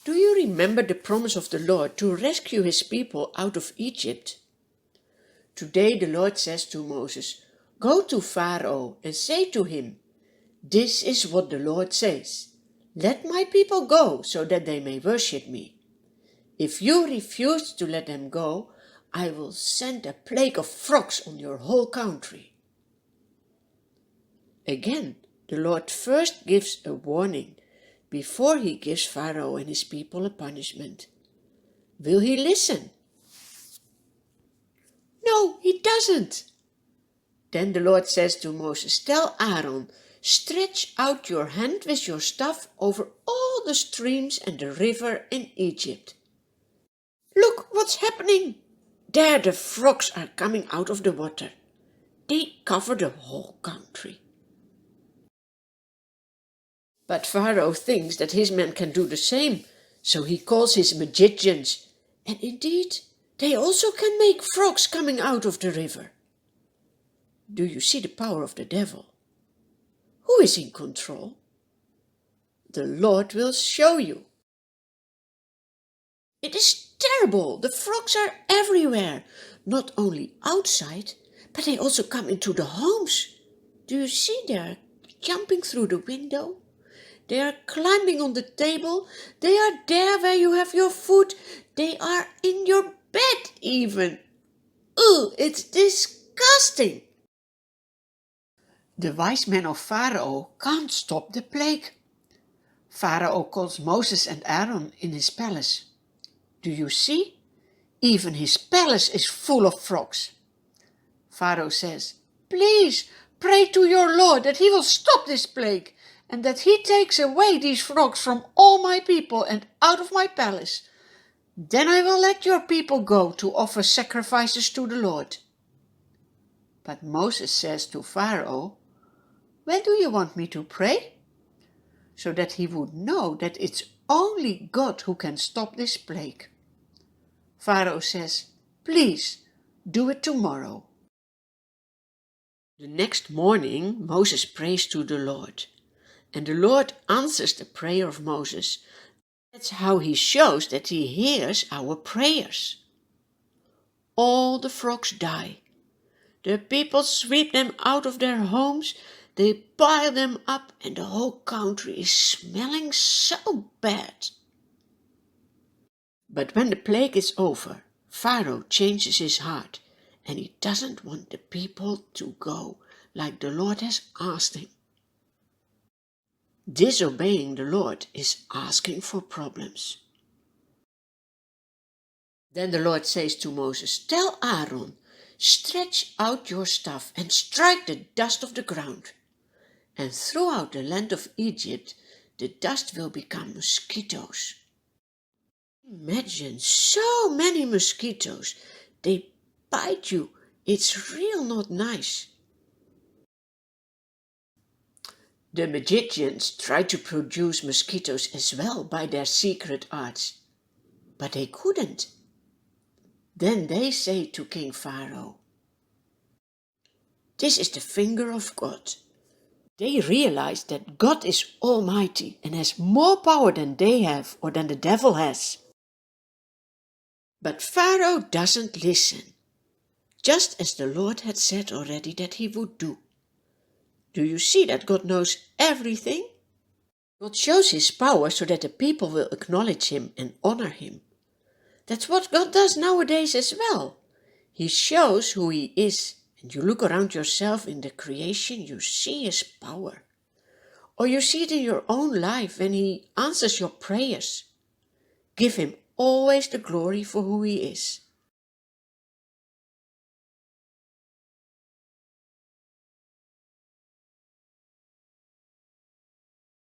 Do you remember the promise of the Lord to rescue his people out of Egypt? Today the Lord says to Moses, "Go to Pharaoh and say to him, 'This is what the Lord says. Let my people go so that they may worship me. If you refuse to let them go, I will send a plague of frogs on your whole country.'" Again, the Lord first gives a warning before he gives Pharaoh and his people a punishment. Will he listen? No, he doesn't. Then the Lord says to Moses, "Tell Aaron, stretch out your hand with your staff over all the streams and the river in Egypt. Look what's happening. There the frogs are coming out of the water. They cover the whole country." But Pharaoh thinks that his men can do the same, so he calls his magicians, and indeed, they also can make frogs coming out of the river. Do you see the power of the devil? Who is in control? The Lord will show you. It is terrible. The frogs are everywhere, not only outside, but they also come into the homes. Do you see they are jumping through the window? They are climbing on the table. They are there where you have your food. They are in your bed even. Ugh, it's disgusting. The wise men of Pharaoh can't stop the plague. Pharaoh calls Moses and Aaron in his palace. Do you see? Even his palace is full of frogs. Pharaoh says, "Please pray to your Lord that he will stop this plague and that he takes away these frogs from all my people and out of my palace. Then I will let your people go to offer sacrifices to the Lord." But Moses says to Pharaoh, "When do you want me to pray?" So that he would know that it's only God who can stop this plague. Pharaoh says, "Please do it tomorrow." The next morning Moses prays to the Lord, and the Lord answers the prayer of Moses. That's how he shows that he hears our prayers. All the frogs die. The people sweep them out of their homes, they pile them up, and the whole country is smelling so bad. But when the plague is over, Pharaoh changes his heart, and he doesn't want the people to go like the Lord has asked him. Disobeying the Lord is asking for problems. Then the Lord says to Moses, "Tell Aaron, stretch out your staff and strike the dust of the ground. And throughout the land of Egypt, the dust will become mosquitoes." Imagine so many mosquitoes. They bite you. It's real not nice. The magicians tried to produce mosquitoes as well by their secret arts, but they couldn't. Then they say to King Pharaoh, "This is the finger of God." They realize that God is almighty and has more power than they have or than the devil has. But Pharaoh doesn't listen, just as the Lord had said already that he would do. Do you see that God knows everything? God shows his power so that the people will acknowledge him and honor him. That's what God does nowadays as well. He shows who he is, and you look around yourself in the creation, you see his power. Or you see it in your own life when he answers your prayers. Give him always the glory for who he is.